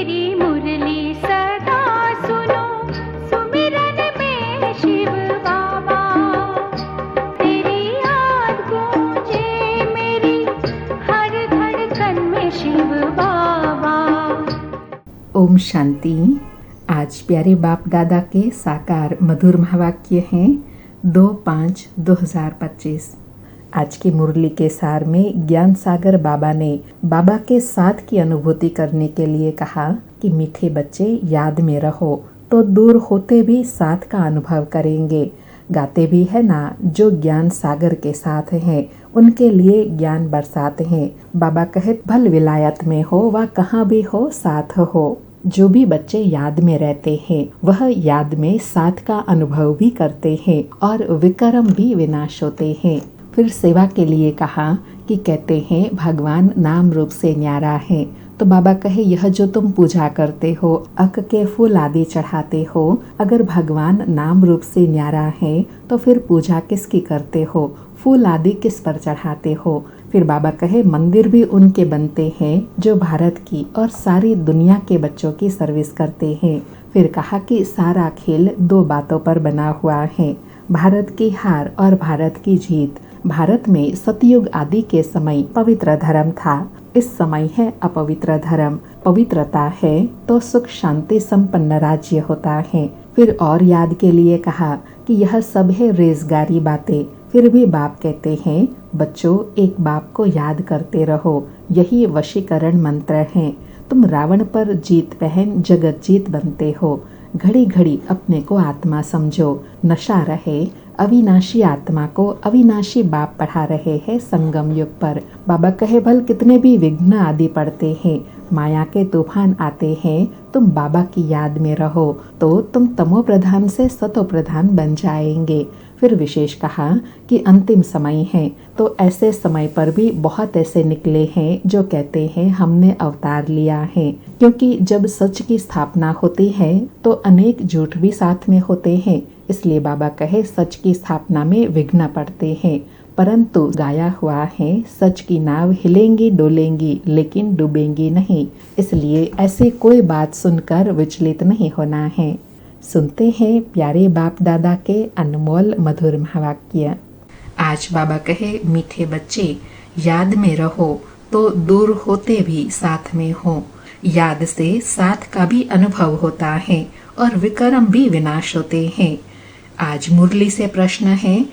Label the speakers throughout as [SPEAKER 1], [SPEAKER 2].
[SPEAKER 1] तेरी मुरली सदा सुनो, सुमिरन में शिव बाबा। तेरी याद गूंजे मेरी हर धड़कन में शिव बाबा।
[SPEAKER 2] ओम शांति। आज प्यारे बाप दादा के साकार मधुर महावाक्य हैं 2/5/2025। आज की मुरली के सार में ज्ञान सागर बाबा ने बाबा के साथ की अनुभूति करने के लिए कहा कि मीठे बच्चे याद में रहो तो दूर होते भी साथ का अनुभव करेंगे। गाते भी है ना, जो ज्ञान सागर के साथ हैं उनके लिए ज्ञान बरसाते हैं। बाबा कहे भल विलायत में हो व कहाँ भी हो साथ हो। जो भी बच्चे याद में रहते हैं वह याद में साथ का अनुभव भी करते हैं और विक्रम भी विनाश होते हैं। फिर सेवा के लिए कहा कि कहते हैं भगवान नाम रूप से न्यारा है। तो बाबा कहे यह जो तुम पूजा करते हो, अक के फूल आदि चढ़ाते हो, अगर भगवान नाम रूप से न्यारा है तो फिर पूजा किसकी करते हो, फूल आदि किस पर चढ़ाते हो। फिर बाबा कहे मंदिर भी उनके बनते हैं जो भारत की और सारी दुनिया के बच्चों की सर्विस करते हैं। फिर कहा कि सारा खेल 2 बातों पर बना हुआ है, भारत की हार और भारत की जीत। भारत में सतयुग आदि के समय पवित्र धर्म था, इस समय है अपवित्र धर्म। पवित्रता है तो सुख शांति संपन्न राज्य होता है। फिर और याद के लिए कहा कि यह सब है रेजगारी बातें। फिर भी बाप कहते हैं बच्चों एक बाप को याद करते रहो, यही वशीकरण मंत्र है। तुम रावण पर जीत पहन जगत जीत बनते हो। घड़ी घड़ी अपने को आत्मा समझो, नशा रहे अविनाशी आत्मा को अविनाशी बाप पढ़ा रहे हैं संगम युग पर। बाबा कहे भल कितने भी विघ्न आदि पड़ते हैं, माया के तूफान आते हैं, तुम बाबा की याद में रहो तो तुम तमो प्रधान से सतो प्रधान बन जाएंगे। फिर विशेष कहा कि अंतिम समय है तो ऐसे समय पर भी बहुत ऐसे निकले हैं जो कहते हैं हमने अवतार लिया है, क्योंकि जब सच की स्थापना होती है तो अनेक झूठ भी साथ में होते हैं। इसलिए बाबा कहे सच की स्थापना में विघ्न पड़ते हैं, परंतु गाया हुआ है सच की नाव हिलेंगी डोलेंगी लेकिन डूबेंगी नहीं। इसलिए ऐसी कोई बात सुनकर विचलित नहीं होना है। सुनते हैं प्यारे बाप दादा के अनमोल मधुर महावाक्य। आज बाबा कहे मीठे बच्चे याद में रहो तो दूर होते भी साथ में हो। याद से साथ का भी अनुभव होता है और विक्रम भी विनाश होते हैं। आज मुरली से प्रश्न है,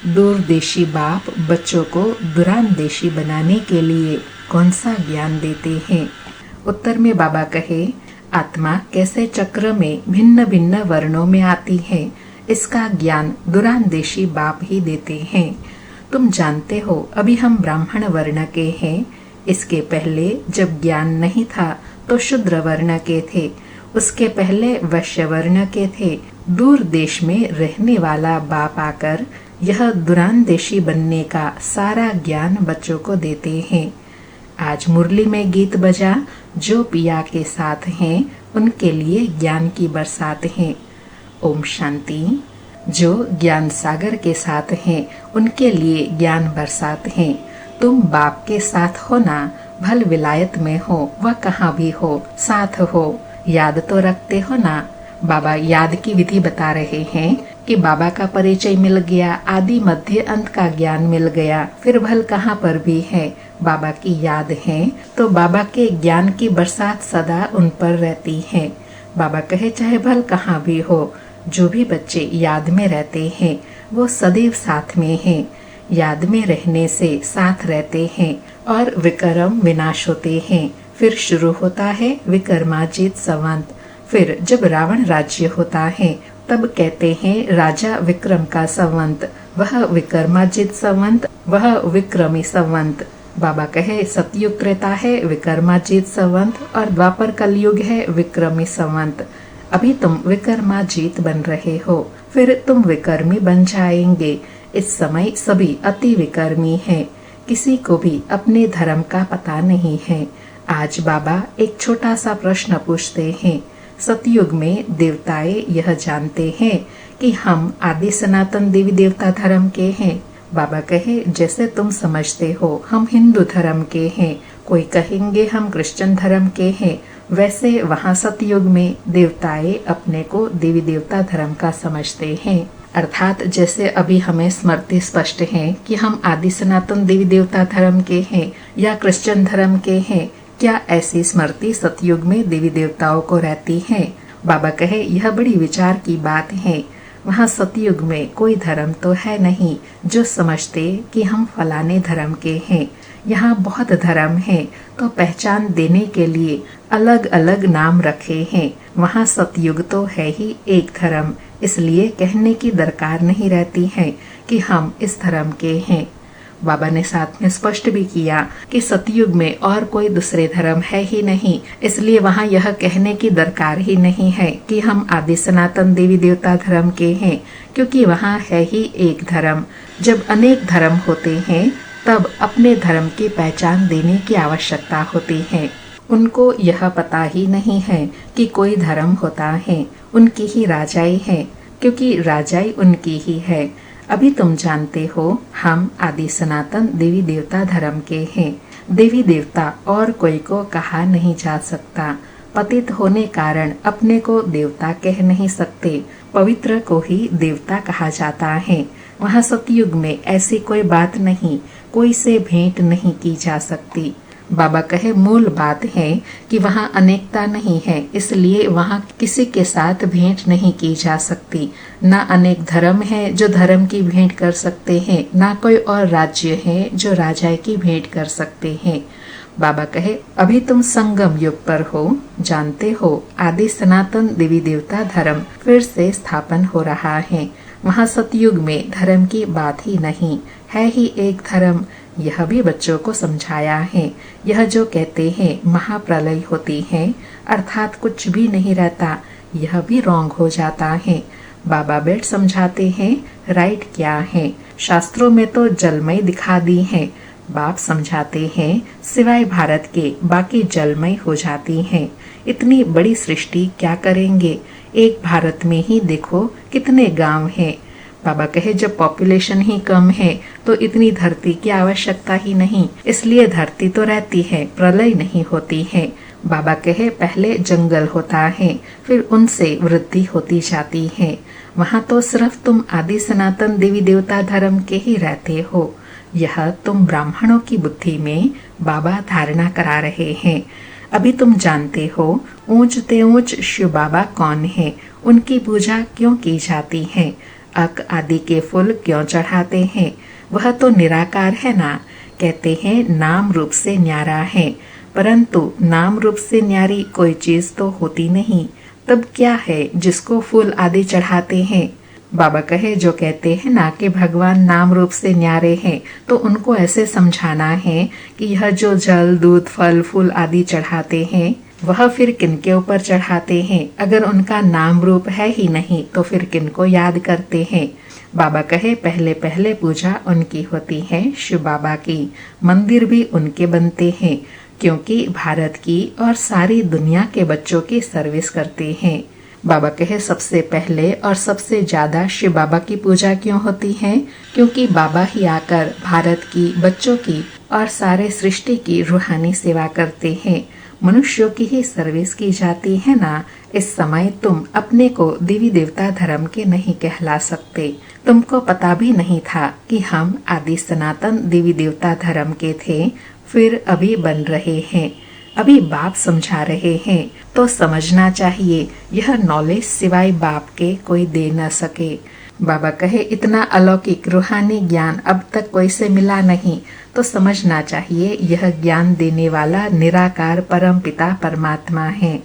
[SPEAKER 2] दूरदेशी बाप बच्चों को दुरानदेशी बनाने के लिए कौन सा ज्ञान देते हैं। उत्तर में बाबा कहे आत्मा कैसे चक्र में भिन्न भिन्न वर्णों में आती है, इसका ज्ञान दुरानदेशी बाप ही देते हैं। तुम जानते हो अभी हम ब्राह्मण वर्ण के हैं, इसके पहले जब ज्ञान नहीं था तो शूद्र वर्ण के थे, उसके पहले वैश्य वर्ण के थे। दूर देश में रहने वाला बाप आकर यह दुरानदेशी बनने का सारा ज्ञान बच्चों को देते हैं। आज मुरली में गीत बजा, जो पिया के साथ हैं उनके लिए ज्ञान की बरसात है। ओम शांति। जो ज्ञान सागर के साथ हैं उनके लिए ज्ञान बरसात है। तुम बाप के साथ हो ना, भल विलायत में हो व कहाँ भी हो साथ हो। याद तो रखते हो ना। बाबा याद की विधि बता रहे हैं कि बाबा का परिचय मिल गया, आदि मध्य अंत का ज्ञान मिल गया, फिर भल कहाँ पर भी है बाबा की याद है तो बाबा के ज्ञान की बरसात सदा उन पर रहती है। बाबा कहे चाहे भल कहाँ भी हो, जो भी बच्चे याद में रहते हैं वो सदैव साथ में हैं। याद में रहने से साथ रहते हैं और विक्रम विनाश होते हैं। फिर शुरू होता है विक्रमाजित संवत। फिर जब रावण राज्य होता है तब कहते हैं राजा विक्रम का संवत, वह विक्रमाजित संवत, वह विक्रमी संवत। बाबा कहे सतयुग त्रेता है विक्रमाजित संवत और द्वापर कलयुग है विक्रमी संवत। अभी तुम विक्रमाजित बन रहे हो, फिर तुम विक्रमी बन जाएंगे। इस समय सभी अति विक्रमी हैं, किसी को भी अपने धर्म का पता नहीं है। आज बाबा एक छोटा सा प्रश्न पूछते हैं। सतयुग में देवताएं यह जानते हैं कि हम आदि सनातन देवी देवता धर्म के हैं। बाबा कहे जैसे तुम समझते हो हम हिंदू धर्म के हैं, कोई कहेंगे हम क्रिश्चियन धर्म के हैं, वैसे वहाँ सतयुग में देवताएं अपने को देवी देवता धर्म का समझते हैं। अर्थात जैसे अभी हमें स्मृति स्पष्ट है कि हम आदि सनातन देवी देवता धर्म के हैं या क्रिश्चियन धर्म के हैं, क्या ऐसी स्मृति सतयुग में देवी देवताओं को रहती है? बाबा कहे यह बड़ी विचार की बात है। वहाँ सतयुग में कोई धर्म तो है नहीं जो समझते कि हम फलाने धर्म के हैं। यहाँ बहुत धर्म है तो पहचान देने के लिए अलग अलग नाम रखे हैं। वहाँ सतयुग तो है ही एक धर्म, इसलिए कहने की दरकार नहीं रहती है कि हम इस धर्म के हैं। बाबा ने साथ में स्पष्ट भी किया कि सतयुग में और कोई दूसरे धर्म है ही नहीं, इसलिए वहाँ यह कहने की दरकार ही नहीं है कि हम आदि सनातन देवी देवता धर्म के हैं, क्योंकि वहाँ है ही एक धर्म। जब अनेक धर्म होते हैं तब अपने धर्म की पहचान देने की आवश्यकता होती है। उनको यह पता ही नहीं है कि कोई धर्म होता है, उनकी ही राजाई है, क्योंकि राजाई उनकी ही है। अभी तुम जानते हो हम आदि सनातन देवी देवता धर्म के हैं। देवी देवता और कोई को कहा नहीं जा सकता। पतित होने कारण अपने को देवता कह नहीं सकते, पवित्र को ही देवता कहा जाता है। वहाँ सतयुग में ऐसी कोई बात नहीं, कोई से भेंट नहीं की जा सकती। बाबा कहे मूल बात है कि वहाँ अनेकता नहीं है, इसलिए वहाँ किसी के साथ भेंट नहीं की जा सकती। ना अनेक धर्म है जो धर्म की भेंट कर सकते हैं, ना कोई और राज्य है जो राजा की भेंट कर सकते हैं। बाबा कहे अभी तुम संगम युग पर हो, जानते हो आदि सनातन देवी देवता धर्म फिर से स्थापन हो रहा है। वहाँ सतयुग में धर्म की बात ही नहीं है, ही एक धर्म। यह भी बच्चों को समझाया है। यह जो कहते हैं महाप्रलय होती है अर्थात कुछ भी नहीं रहता, यह भी रॉन्ग हो जाता है। बाबा बैठ समझाते हैं राइट क्या है। शास्त्रों में तो जलमय दिखा दी है। बाप समझाते हैं सिवाय भारत के बाकी जलमय हो जाती हैं। इतनी बड़ी सृष्टि क्या करेंगे, एक भारत में ही देखो कितने गांव हैं। बाबा कहे जब पॉपुलेशन ही कम है तो इतनी धरती की आवश्यकता ही नहीं, इसलिए धरती तो रहती है, प्रलय नहीं होती है। बाबा कहे पहले जंगल होता है, फिर उनसे वृद्धि होती जाती है। वहाँ तो सिर्फ तुम आदि सनातन देवी देवता धर्म के ही रहते हो। यह तुम ब्राह्मणों की बुद्धि में बाबा धारणा करा रहे हैं। अभी तुम जानते हो ऊंचते ऊंच शिव बाबा कौन है, उनकी पूजा क्यों की जाती है, अक आदि के फूल क्यों चढ़ाते हैं। वह तो निराकार है ना। कहते हैं नाम रूप से न्यारा है, परंतु नाम रूप से न्यारी कोई चीज तो होती नहीं। तब क्या है जिसको फूल आदि चढ़ाते हैं। बाबा कहे जो कहते हैं ना कि भगवान नाम रूप से न्यारे हैं, तो उनको ऐसे समझाना है कि यह जो जल दूध फल फूल आदि चढ़ाते हैं वह फिर किनके ऊपर चढ़ाते हैं। अगर उनका नाम रूप है ही नहीं तो फिर किनको याद करते हैं। बाबा कहे पहले पहले पूजा उनकी होती है, शिव बाबा की। मंदिर भी उनके बनते हैं, क्योंकि भारत की और सारी दुनिया के बच्चों की सर्विस करते हैं। बाबा कहे सबसे पहले और सबसे ज्यादा शिव बाबा की पूजा क्यों होती है, क्योंकि बाबा ही आकर भारत की बच्चों की और सारे सृष्टि की रूहानी सेवा करते हैं। मनुष्यों की ही सर्विस की जाती है ना। इस समय तुम अपने को देवी देवता धर्म के नहीं कहला सकते। तुमको पता भी नहीं था कि हम आदि सनातन देवी देवता धर्म के थे, फिर अभी बन रहे हैं। अभी बाप समझा रहे हैं तो समझना चाहिए। यह नॉलेज सिवाय बाप के कोई दे न सके। बाबा कहे इतना अलौकिक रूहानी ज्ञान अब तक कोई से मिला नहीं, तो समझना चाहिए यह ज्ञान देने वाला निराकार परम पिता परमात्मा है।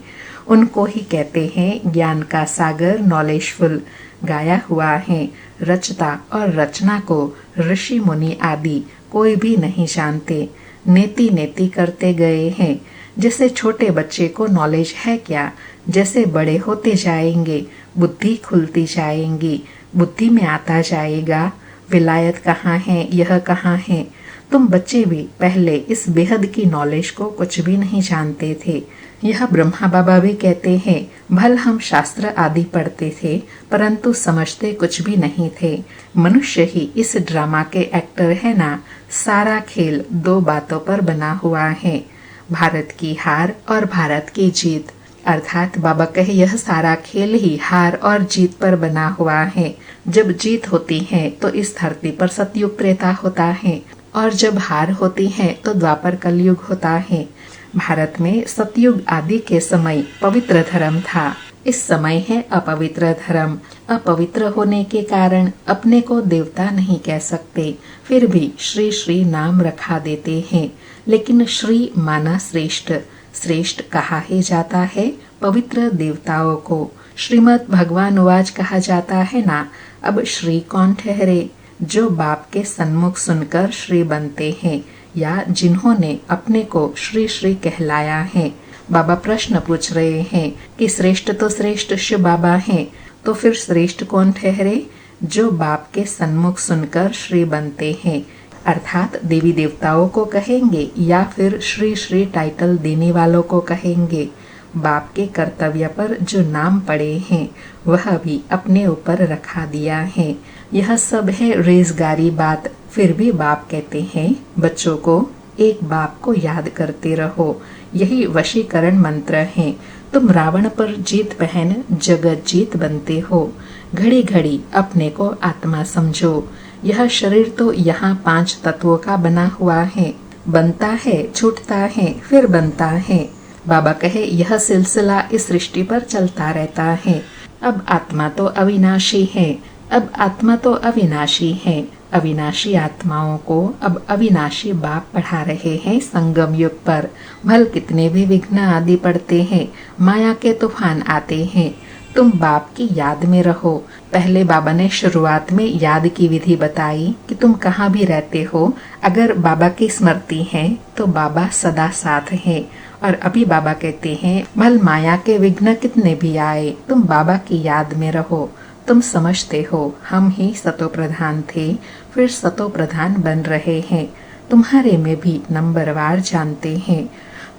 [SPEAKER 2] उनको ही कहते हैं ज्ञान का सागर नॉलेजफुल। गाया हुआ है रचता और रचना को ऋषि मुनि आदि कोई भी नहीं जानते, नेति नेति करते गए हैं। जैसे छोटे बच्चे को नॉलेज है क्या, जैसे बड़े होते जाएंगे बुद्धि खुलती जाएंगी, बुद्धि में आता जाएगा विलायत कहाँ है, यह कहाँ है। तुम बच्चे भी पहले इस बेहद की नॉलेज को कुछ भी नहीं जानते थे। यह ब्रह्मा बाबा भी कहते हैं भल हम शास्त्र आदि पढ़ते थे परंतु समझते कुछ भी नहीं थे। मनुष्य ही इस ड्रामा के एक्टर है ना। सारा खेल दो बातों पर बना हुआ है। भारत की हार और भारत की जीत। अर्थात बाबा कहे यह सारा खेल ही हार और जीत पर बना हुआ है। जब जीत होती है तो इस धरती पर सतयुग त्रेता होता है और जब हार होती है तो द्वापर कलयुग होता है। भारत में सतयुग आदि के समय पवित्र धर्म था, इस समय है अपवित्र धर्म। अपवित्र होने के कारण अपने को देवता नहीं कह सकते, फिर भी श्री श्री नाम रखा देते हैं। लेकिन श्री माना श्रेष्ठ, श्रेष्ठ कहा ही जाता है पवित्र देवताओं को। श्रीमद् भगवानुवाच कहा जाता है ना, अब श्री कौन ठहरे? जो बाप के सन्मुख सुनकर श्री बनते हैं या जिन्होंने अपने को श्री श्री कहलाया है। बाबा प्रश्न पूछ रहे हैं कि श्रेष्ठ तो श्रेष्ठ शिव बाबा हैं, तो फिर श्रेष्ठ कौन ठहरे? जो बाप के सन्मुख सुनकर श्री बनते हैं, अर्थात देवी देवताओं को कहेंगे या फिर श्री श्री टाइटल देने वालों को कहेंगे। बाप के कर्तव्य पर जो नाम पड़े हैं वह भी अपने ऊपर रखा दिया है। यह सब है रेजगारी बात। फिर भी बाप कहते हैं बच्चों को एक बाप को याद करते रहो, यही वशीकरण मंत्र है। तुम रावण पर जीत पहन जगत जीत बनते हो। घड़ी घड़ी अपने को आत्मा समझो। यह शरीर तो यहाँ 5 तत्वों का बना हुआ है, बनता है, छूटता है, फिर बनता है। बाबा कहे यह सिलसिला इस सृष्टि पर चलता रहता है। अब आत्मा तो अविनाशी है, अब आत्मा तो अविनाशी है। अविनाशी आत्माओं को अब अविनाशी बाप पढ़ा रहे हैं संगम युग पर। भल कितने भी विघ्न आदि पड़ते हैं, माया के तूफान आते हैं, तुम बाप की याद में रहो। पहले बाबा ने शुरुआत में याद की विधि बताई कि तुम कहाँ भी रहते हो, अगर बाबा की स्मृति है तो बाबा सदा साथ है। और अभी बाबा कहते हैं भल माया के विघ्न कितने भी आए, तुम बाबा की याद में रहो। तुम समझते हो हम ही सतो प्रधान थे, फिर सतो प्रधान बन रहे हैं। तुम्हारे में भी नंबरवार जानते हैं।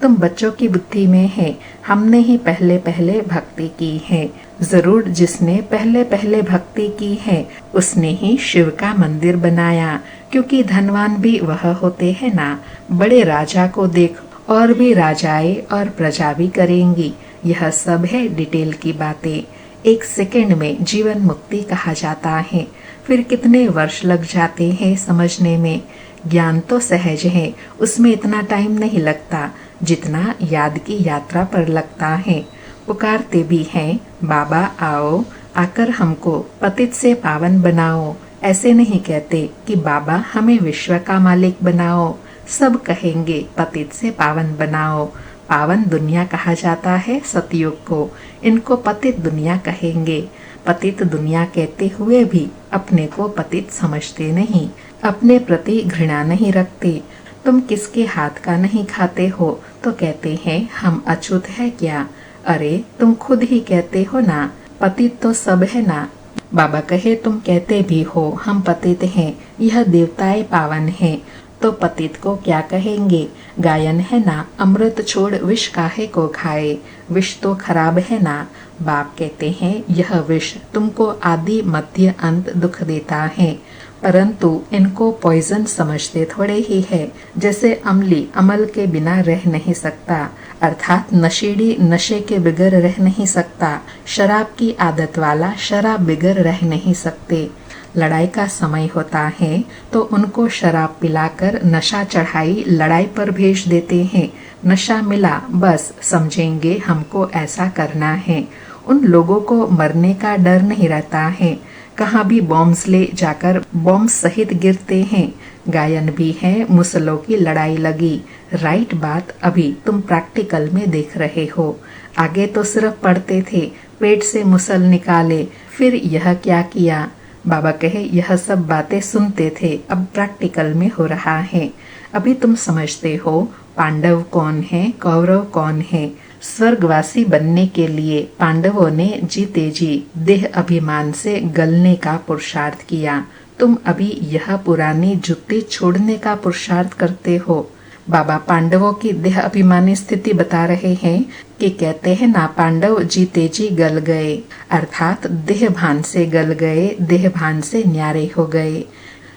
[SPEAKER 2] तुम बच्चों की बुद्धि में है, हमने ही पहले पहले भक्ति की है। जरूर जिसने पहले पहले भक्ति की है उसने ही शिव का मंदिर बनाया, क्योंकि धनवान भी वह होते हैं ना। बड़े राजा को देख, और भी राजाएं और प्रजा भी करेंगी। यह सब है डिटेल की बातें। 1 सेकंड में जीवन मुक्ति कहा जाता है, फिर कितने वर्ष लग जाते हैं समझने में। ज्ञान तो सहज है, उसमें इतना टाइम नहीं लगता जितना याद की यात्रा पर लगता है। पुकारते भी हैं बाबा आओ, आकर हमको पतित से पावन बनाओ। ऐसे नहीं कहते कि बाबा हमें विश्व का मालिक बनाओ, सब कहेंगे पतित से पावन बनाओ। पावन दुनिया कहा जाता है सतयुग को, इनको पतित दुनिया कहेंगे। पतित दुनिया कहते हुए भी अपने को पतित समझते नहीं, अपने प्रति घृणा नहीं रखते। तुम किसके हाथ का नहीं खाते हो तो कहते हैं हम अछूत है क्या? अरे तुम खुद ही कहते हो ना, पतित तो सब है ना। बाबा कहे तुम कहते भी हो हम पतित हैं, यह देवताएं पावन हैं, तो पतित को क्या कहेंगे? गायन है ना, अमृत छोड़ विष काहे को खाए, विष तो खराब है ना। बाप कहते हैं यह विष तुमको आदि मध्य अंत दुख देता है, परंतु इनको पॉइजन समझते थोड़े ही है। जैसे अमली अमल के बिना रह नहीं सकता, अर्थात नशेड़ी नशे के बिगर रह नहीं सकता। शराब की आदत वाला शराब बिगर रह नहीं सकते। लड़ाई का समय होता है तो उनको शराब पिलाकर नशा चढ़ाई लड़ाई पर भेज देते हैं। नशा मिला बस समझेंगे हमको ऐसा करना है। उन लोगों को मरने का डर नहीं रहता है, कहाँ भी बॉम्ब्स ले जाकर बॉम्ब सहित गिरते हैं। गायन भी है मुसलों की लड़ाई लगी। राइट बात अभी तुम प्रैक्टिकल में देख रहे हो। आगे तो सिर्फ पढ़ते थे, पेट से मुसल निकाले, फिर यह क्या किया। बाबा कहे यह सब बातें सुनते थे, अब प्रैक्टिकल में हो रहा है। अभी तुम समझते हो पांडव कौन है, कौरव कौन है। स्वर्गवासी बनने के लिए पांडवों ने जीते जी देह अभिमान से गलने का पुरुषार्थ किया। तुम अभी यह पुरानी जुत्ती छोड़ने का पुरुषार्थ करते हो। बाबा पांडवों की देह अभिमानी स्थिति बता रहे हैं कि कहते हैं ना पांडव जीते जी गल गए, अर्थात देह भान से गल गए, देह भान से न्यारे हो गए।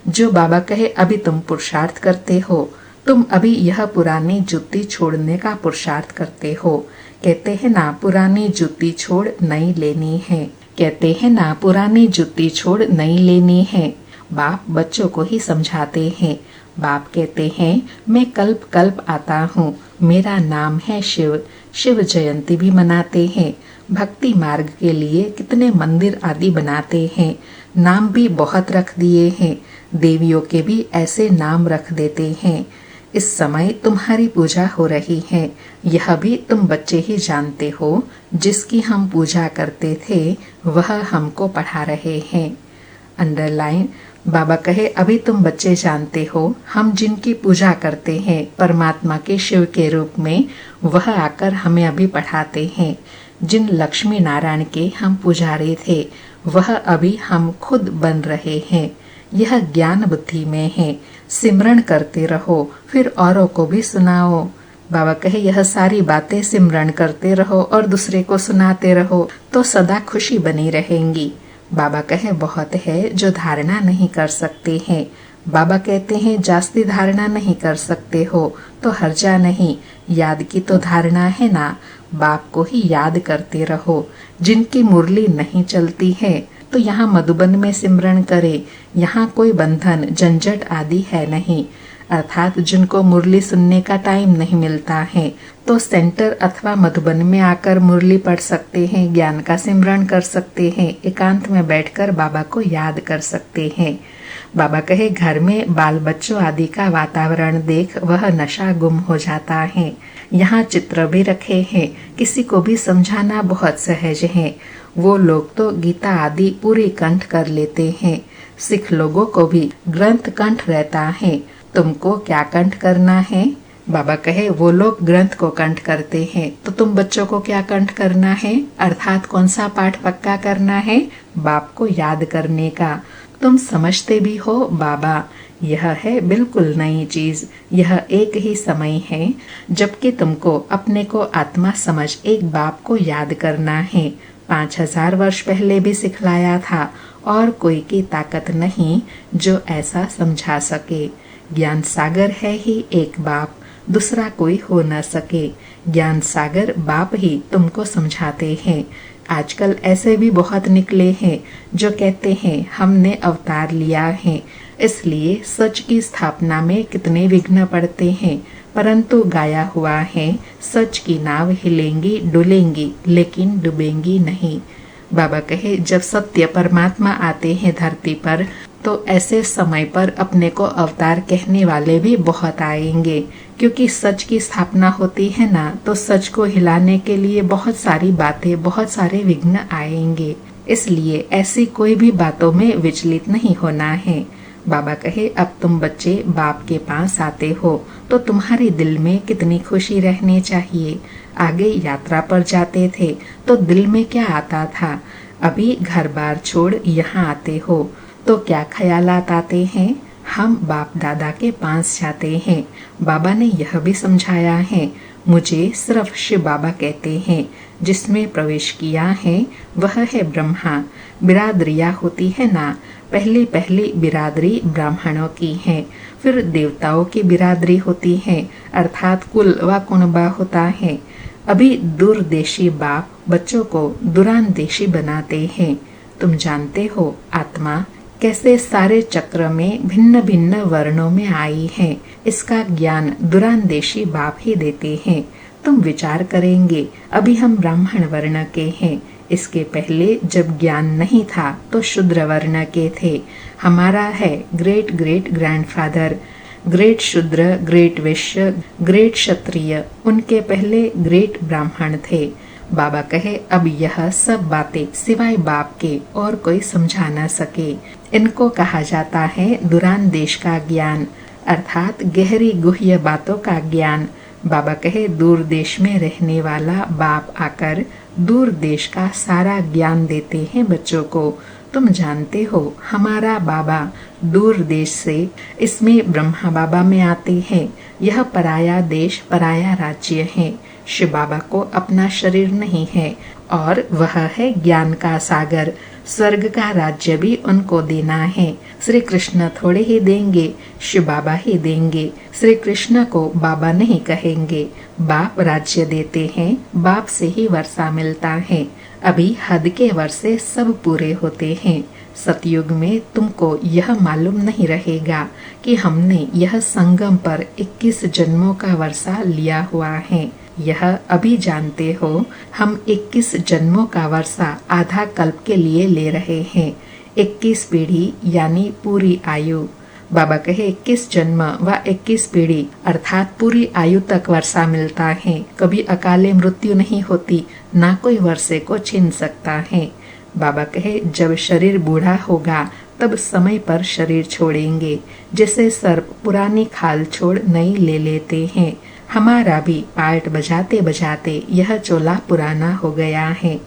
[SPEAKER 2] जो बाबा कहे अभी तुम पुरुषार्थ करते हो, तुम अभी यह पुरानी जूती छोड़ने का पुरुषार्थ करते हो। कहते हैं ना पुरानी जूती छोड़ नई लेनी है। कहते हैं ना पुरानी जूती छोड़ नई लेनी है। बाप बच्चों को ही समझाते हैं। बाप कहते हैं मैं कल्प कल्प आता हूँ, मेरा नाम है शिव। शिव जयंती भी मनाते हैं। भक्ति मार्ग के लिए कितने मंदिर आदि बनाते हैं। नाम भी बहुत रख दिए हैं। देवियों के भी ऐसे नाम रख देते हैं। इस समय तुम्हारी पूजा हो रही है, यह भी तुम बच्चे ही जानते हो। जिसकी हम पूजा करते थे वह हमको पढ़ा रहे हैं। अंडरलाइन। बाबा कहे अभी तुम बच्चे जानते हो, हम जिनकी पूजा करते हैं परमात्मा के शिव के रूप में, वह आकर हमें अभी पढ़ाते हैं। जिन लक्ष्मी नारायण के हम पुजारी थे वह अभी हम खुद बन रहे हैं। यह ज्ञान बुद्धि में है। सिमरन करते रहो, फिर औरों को भी सुनाओ। बाबा कहे यह सारी बातें सिमरन करते रहो और दूसरे को सुनाते रहो तो सदा खुशी बनी रहेंगी। बाबा कहे बहुत है जो धारणा नहीं कर सकते हैं। बाबा कहते हैं जास्ती धारणा नहीं कर सकते हो तो हर्जा नहीं, याद की तो धारणा है ना। बाप को ही याद करते रहो। जिनकी मुरली नहीं चलती है तो यहाँ मधुबन में सिमरन करे। यहाँ कोई बंधन झंझट आदि है नहीं। अर्थात जिनको मुरली सुनने का टाइम नहीं मिलता है तो सेंटर अथवा मधुबन में आकर मुरली पढ़ सकते हैं, ज्ञान का सिमरन कर सकते हैं, एकांत में बैठकर बाबा को याद कर सकते हैं। बाबा कहे घर में बाल बच्चों आदि का वातावरण देख वह नशा गुम हो जाता है। यहाँ चित्र भी रखे हैं, किसी को भी समझाना बहुत सहज है। वो लोग तो गीता आदि पूरी कंठ कर लेते हैं। सिख लोगों को भी ग्रंथ कंठ रहता है। तुमको क्या कंठ करना है? बाबा कहे वो लोग ग्रंथ को कंठ करते हैं तो तुम बच्चों को क्या कंठ करना है? अर्थात कौन सा पाठ पक्का करना है? बाप को याद करने का। तुम समझते भी हो बाबा, यह है बिल्कुल नई चीज। यह एक ही समय है जबकि तुमको अपने को आत्मा समझ एक बाप को याद करना है। 5000 वर्ष पहले भी सिखलाया था और कोई की ताकत नहीं जो ऐसा समझा सके। ज्ञान सागर है ही एक बाप, दूसरा कोई हो न सके। ज्ञान सागर बाप ही तुमको समझाते हैं। आजकल ऐसे भी बहुत निकले हैं जो कहते हैं हमने अवतार लिया है, इसलिए सच की स्थापना में कितने विघ्न पड़ते हैं। परंतु गाया हुआ है सच की नाव हिलेंगी डुलेंगी लेकिन डूबेंगी नहीं। बाबा कहे जब सत्य परमात्मा आते हैं धरती पर तो ऐसे समय पर अपने को अवतार कहने वाले भी बहुत आएंगे, क्योंकि सच की स्थापना होती है ना तो सच को हिलाने के लिए बहुत सारी बातें बहुत सारे विघ्न आएंगे। इसलिए ऐसी कोई भी बातों में विचलित नहीं होना है। बाबा कहे अब तुम बच्चे बाप के पास आते हो तो तुम्हारे दिल में कितनी खुशी रहनी चाहिए। आगे यात्रा पर जाते थे तो दिल में क्या आता था? अभी घर बार छोड़ यहाँ आते हो तो क्या ख्यालात आते हैं? हम बाप दादा के पास जाते हैं। बाबा ने यह भी समझाया है, मुझे सिर्फ शिव बाबा कहते हैं। जिसमें प्रवेश किया है वह है ब्रह्मा। बिरादरियाँ होती है ना, पहली पहली बिरादरी ब्राह्मणों की है, फिर देवताओं की बिरादरी होती है, अर्थात कुल व कुणबा होता है। अभी दूरदेशी बाप बच्चों को दुरानदेशी बनाते हैं। तुम जानते हो आत्मा कैसे सारे चक्र में भिन्न भिन्न वर्णों में आई है, इसका ज्ञान दुरानदेशी बाप ही देते हैं। तुम विचार करेंगे अभी हम ब्राह्मण वर्ण के हैं, इसके पहले जब ज्ञान नहीं था तो शूद्र वर्ण के थे। हमारा है ग्रेट ग्रेट ग्रैंडफादर, ग्रेट शूद्र, ग्रेट वैश्य, ग्रेट क्षत्रिय, उनके पहले ग्रेट ब्राह्मण थे। बाबा कहे अब यह सब बातें सिवाय बाप के और कोई समझा न सके। इनको कहा जाता है दुरान देश का ज्ञान, अर्थात गहरी गुह्य बातों का ज्ञान। बाबा कहे दूर देश में रहने वाला बाप आकर दूर देश का सारा ज्ञान देते हैं बच्चों को। तुम जानते हो हमारा बाबा दूर देश से इसमें ब्रह्मा बाबा में आते हैं। यह पराया देश पराया राज्य है। शिव बाबा को अपना शरीर नहीं है और वह है ज्ञान का सागर। स्वर्ग का राज्य भी उनको देना है। श्री कृष्ण थोड़े ही देंगे, शिव बाबा ही देंगे। श्री कृष्ण को बाबा नहीं कहेंगे। बाप राज्य देते हैं, बाप से ही वर्षा मिलता है। अभी हद के वर्षे सब पूरे होते हैं। सतयुग में तुमको यह मालूम नहीं रहेगा कि हमने यह संगम पर 21 जन्मों का वर्षा लिया हुआ है। यह अभी जानते हो, हम 21 जन्मों का वर्षा आधा कल्प के लिए ले रहे हैं। 21 पीढ़ी यानी पूरी आयु। बाबा कहे 21 जन्म व 21 पीढ़ी अर्थात पूरी आयु तक वर्षा मिलता है। कभी अकाले मृत्यु नहीं होती, ना कोई वर्षे को छीन सकता है। बाबा कहे जब शरीर बूढ़ा होगा तब समय पर शरीर छोड़ेंगे। जैसे सर्प पुरानी खाल छोड़ नई ले लेते हैं, हमारा भी पार्ट बजाते बजाते यह चोला पुराना हो गया है।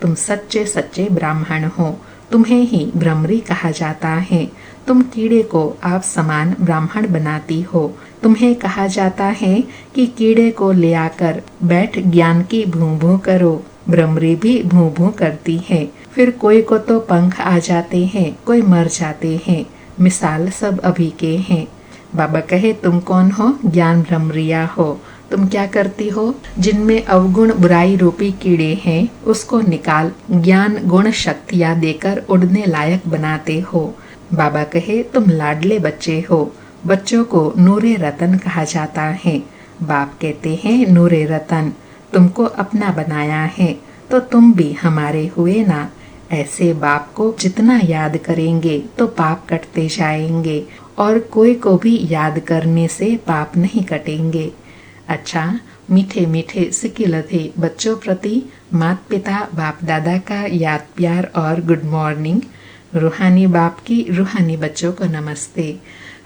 [SPEAKER 2] तुम सच्चे सच्चे ब्राह्मण हो, तुम्हें ही भ्रमरी कहा जाता है। तुम कीड़े को आप समान ब्राह्मण बनाती हो। तुम्हें कहा जाता है कि कीड़े को ले आकर बैठ ज्ञान की भूं भूं करो। भ्रमरी भी भूं भूं करती है। फिर कोई को तो पंख आ जाते हैं, कोई मर जाते हैं। मिसाल सब अभी के हैं। बाबा कहे तुम कौन हो? ज्ञान भ्रमरिया हो। तुम क्या करती हो? जिनमें अवगुण बुराई रूपी कीड़े हैं उसको निकाल ज्ञान गुण शक्तियाँ देकर उड़ने लायक बनाते हो। बाबा कहे तुम लाडले बच्चे हो। बच्चों को नूरे रतन कहा जाता है। बाप कहते हैं नूरे रतन, तुमको अपना बनाया है तो तुम भी हमारे हुए ना। ऐसे बाप को जितना याद करेंगे तो पाप कटते जाएंगे और कोई को भी याद करने से पाप नहीं कटेंगे। अच्छा, मीठे मीठे सिकिलधे बच्चों प्रति माता पिता बाप दादा का याद प्यार और गुड मॉर्निंग। रूहानी बाप की रूहानी बच्चों को नमस्ते।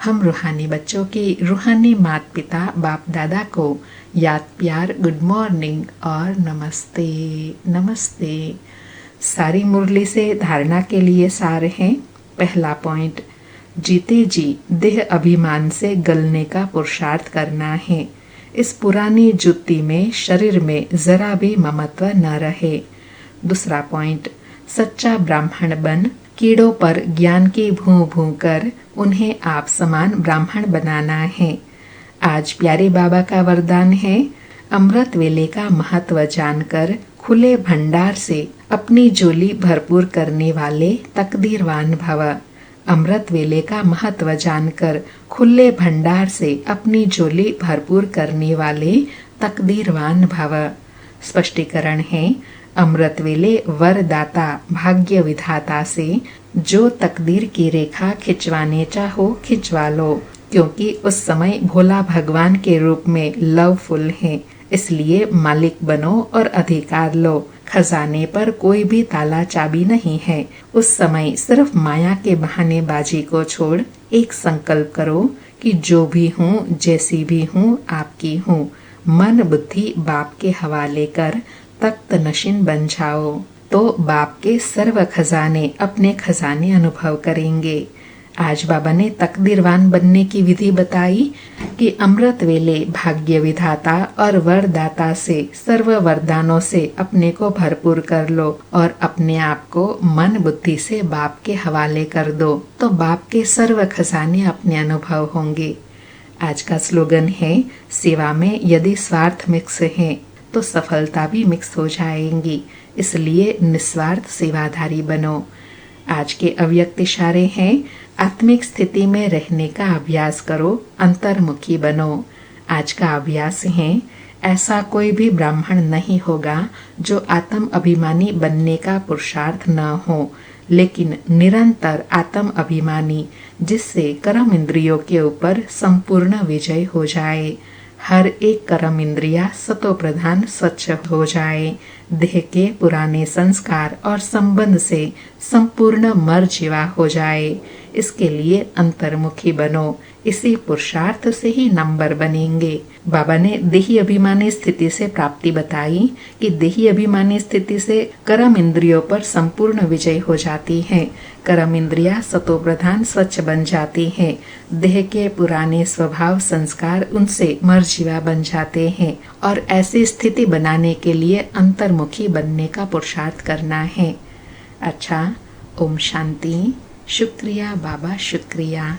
[SPEAKER 2] हम रूहानी बच्चों की रूहानी माता पिता बाप दादा को याद प्यार गुड मॉर्निंग और नमस्ते नमस्ते। सारी मुरली से धारणा के लिए सार हैं। पहला पॉइंट, जीते जी देह अभिमान से गलने का पुरुषार्थ करना है। इस पुरानी जुत्ती में शरीर में जरा भी ममत्व न रहे। दूसरा पॉइंट, सच्चा ब्राह्मण बन कीड़ों पर ज्ञान की भूं भूं कर उन्हें आप समान ब्राह्मण बनाना है। आज प्यारे बाबा का वरदान है, अमृत वेले का महत्व जानकर खुले भंडार से अपनी झोली भरपूर करने वाले तकदीरवान भव। अमृत वेले का महत्व जानकर खुले भंडार से अपनी झोली भरपूर करने वाले तकदीरवान भव। स्पष्टीकरण है, अमृत वेले वरदाता भाग्य विधाता से जो तकदीर की रेखा खिंचवाने चाहो खिंचवा लो, क्योंकि उस समय भोला भगवान के रूप में लवफुल है। इसलिए मालिक बनो और अधिकार लो। खजाने पर कोई भी ताला चाबी नहीं है। उस समय सिर्फ माया के बहानेबाजी को छोड़ एक संकल्प करो कि जो भी हूँ जैसी भी हूँ आपकी हूँ। मन बुद्धि बाप के हवाले कर तख्त नशीन बन जाओ तो बाप के सर्व खजाने अपने खजाने अनुभव करेंगे। आज बाबा ने तकदीरवान बनने की विधि बताई कि अमृत वेले भाग्य विधाता और वरदाता से सर्व वरदानों से अपने को भरपूर कर लो और अपने आप को मन बुद्धि से बाप के हवाले कर दो तो बाप के सर्व खजाने अपने अनुभव होंगे। आज का स्लोगन है, सेवा में यदि स्वार्थ मिक्स है तो सफलता भी मिक्स हो जाएंगी। इसलिए निस्वार्थ सेवाधारी बनो। आज के अव्यक्त इशारे हैं, आत्मिक स्थिति में रहने का अभ्यास करो, अंतर्मुखी बनो। आज का अभ्यास है, ऐसा कोई भी ब्राह्मण नहीं होगा जो आत्म अभिमानी बनने का पुरुषार्थ न हो, लेकिन निरंतर आत्म अभिमानी, जिससे कर्म इंद्रियों के ऊपर संपूर्ण विजय हो जाए। हर एक कर्म इंद्रिया सतो प्रधान स्वच्छ हो जाए। देह के पुराने संस्कार और संबंध से संपूर्ण मर जीवा हो जाए। इसके लिए अंतर्मुखी बनो। इसी पुरुषार्थ से ही नंबर बनेंगे। बाबा ने देही अभिमानी स्थिति से प्राप्ति बताई कि देही अभिमानी स्थिति से कर्म इंद्रियों पर संपूर्ण विजय हो जाती है। कर्म इंद्रियां सतोप्रधान स्वच्छ बन जाती हैं। देह के पुराने स्वभाव संस्कार उनसे मर्जीवा बन जाते हैं और ऐसी स्थिति बनाने के लिए अंतर्मुखी बनने का पुरुषार्थ करना है। अच्छा, ओम शांति। शुक्रिया बाबा, शुक्रिया।